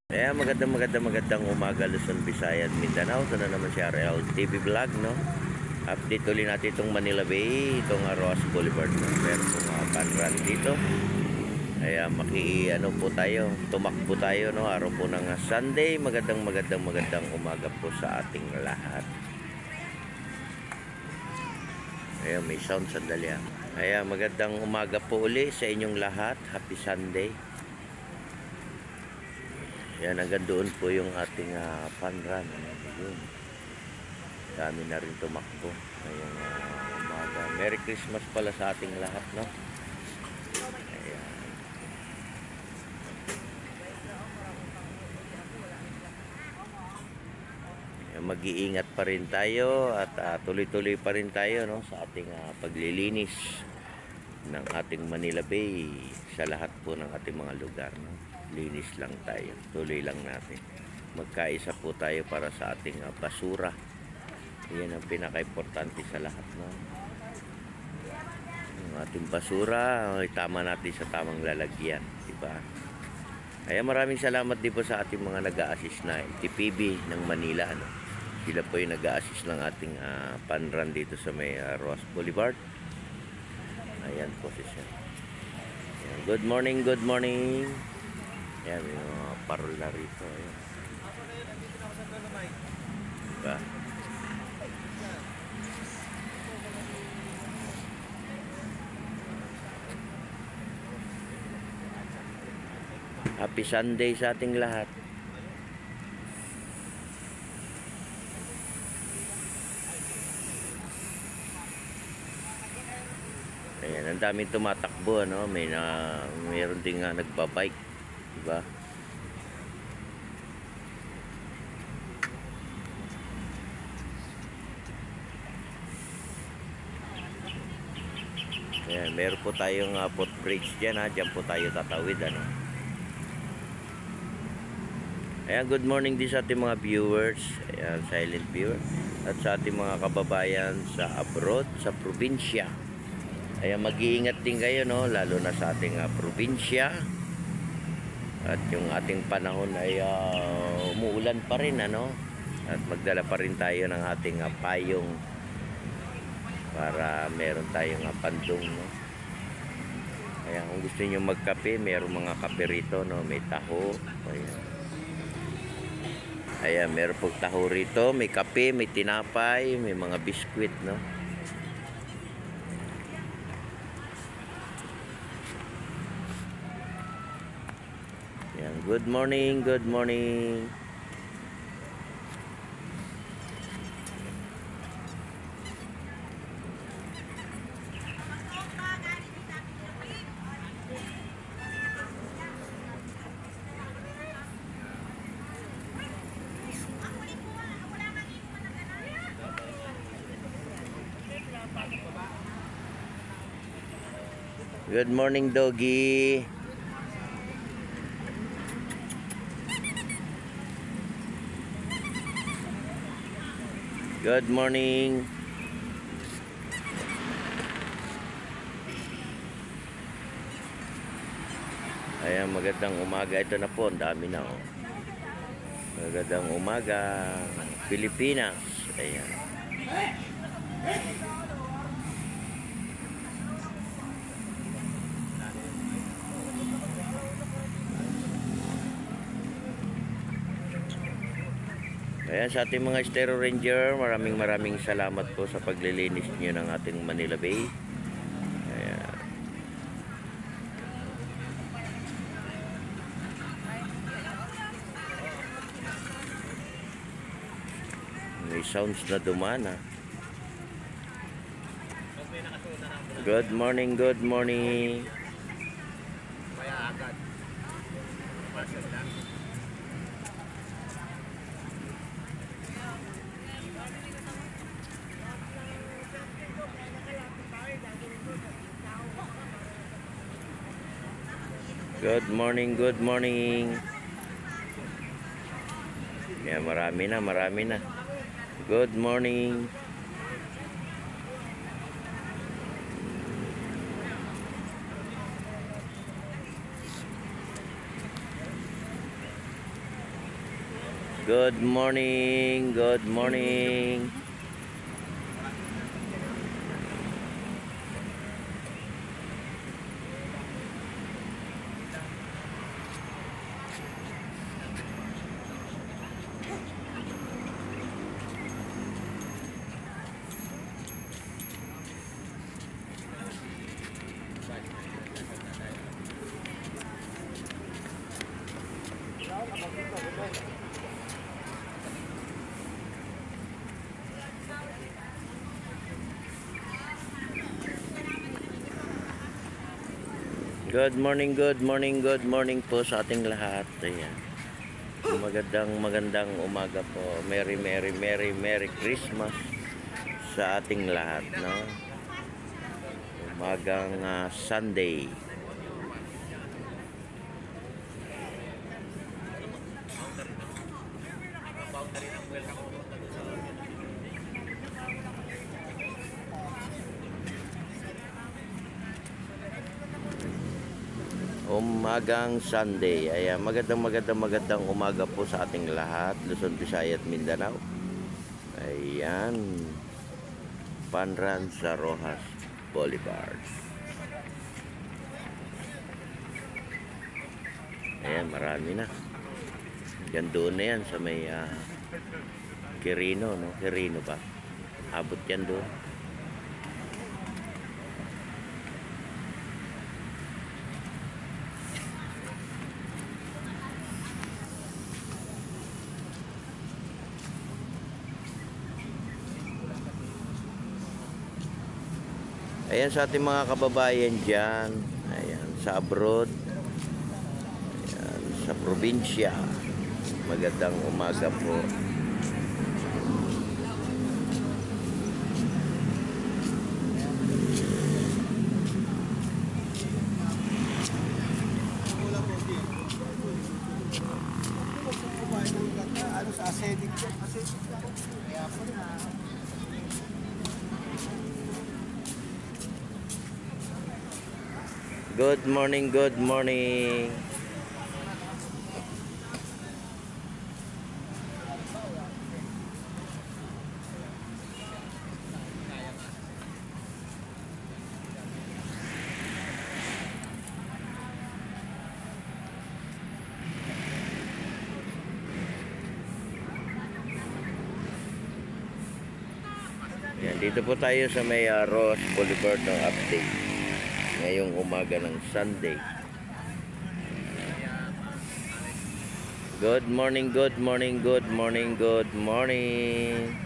Kaya magandang umaga Luzon, Visayas, Mindanao. Ito na naman si RL TV Vlog, no? Update ulit natin itong Manila Bay, itong Ross Boulevard, no? Meron pong panran dito. Kaya ano po tayo, tumakbo tayo, no? Araw po ng Sunday. Magandang umaga po sa ating lahat. Kaya may sound sandali. Kaya magandang umaga po uli sa inyong lahat. Happy Sunday. Yan, hanggang doon po yung ating fun run. Yun. Dami na rin tumakbo ngayong umaga. Merry Christmas pala sa ating lahat, no? Ayan. Mag-iingat pa rin tayo at tuloy-tuloy pa rin tayo, no, sa ating paglilinis ng ating Manila Bay sa lahat po ng ating mga lugar, no? Linis lang tayo, tuloy lang natin, magkaisa po tayo para sa ating basura. Yan ang pinaka-importante sa lahat, no? Yung ating basura tama natin sa tamang lalagyan, diba? Kaya maraming salamat din po sa ating mga nag-a-assist na TPB ng Manila, no? Sila po yung nag-a-assist ng ating panran dito sa may Ross Boulevard. Ayan po si Sir. Ayan. Good morning. Ayan, may mga parol na rito. Ayan. Diba? Happy Sunday sa ating lahat. Ayan, ang daming tumatakbo, ano? Mayroon din nga nagbabike, diba? Ayan, meron po tayong footbridge dyan, ha? Diyan po tayo tatawid, ano? Ayan, good morning din sa ating mga viewers, ayan, silent viewer, at sa ating mga kababayan sa abroad, sa probinsya. Ayan, mag-iingat din kayo, no? Lalo na sa ating probinsya. At yung ating panahon ay umuulan pa rin, ano? At magdala pa rin tayo ng ating payong para meron tayong pandong, no? Kaya kung gusto niyo magkape, meron mga kape rito, no? May taho. Ayan, meron pong taho rito, may kape, may tinapay, may mga biskwit, no? Ayan, good morning. Good morning, doggy. Good morning. Ayan, magandang umaga. Ito na po, ang dami na, oh. Magandang umaga, Pilipinas. Ayan. Ayan, sa ating mga Stereo Ranger, maraming salamat po sa paglilinis niyo ng ating Manila Bay. Ayan. May sounds na dumana. Good morning. Good morning. Yeah, marami na. Good morning. Good morning, good morning. Good morning, good morning, good morning po sa ating lahat. Ayan. Magandang umaga po. Merry, merry, merry, merry Christmas sa ating lahat, no? Umagang Sunday. Umagang Sunday. Ayan, magandang umaga po sa ating lahat, Luzon, Visayas at Mindanao. Ayan. Panran sa Rojas Boulevard. Ayan, marami na. Yan doon na yan sa may Quirino, no? Quirino ba? Abot yan doon. Ayan sa ating mga kababayan dyan. Ayan, sa abroad. Ayan, sa probinsya. Magandang umaga po. Good morning, good morning. Yan, dito po tayo sa may Rojas Boulevard ng update ngayong umaga ng Sunday. Good morning, good morning, good morning, good morning.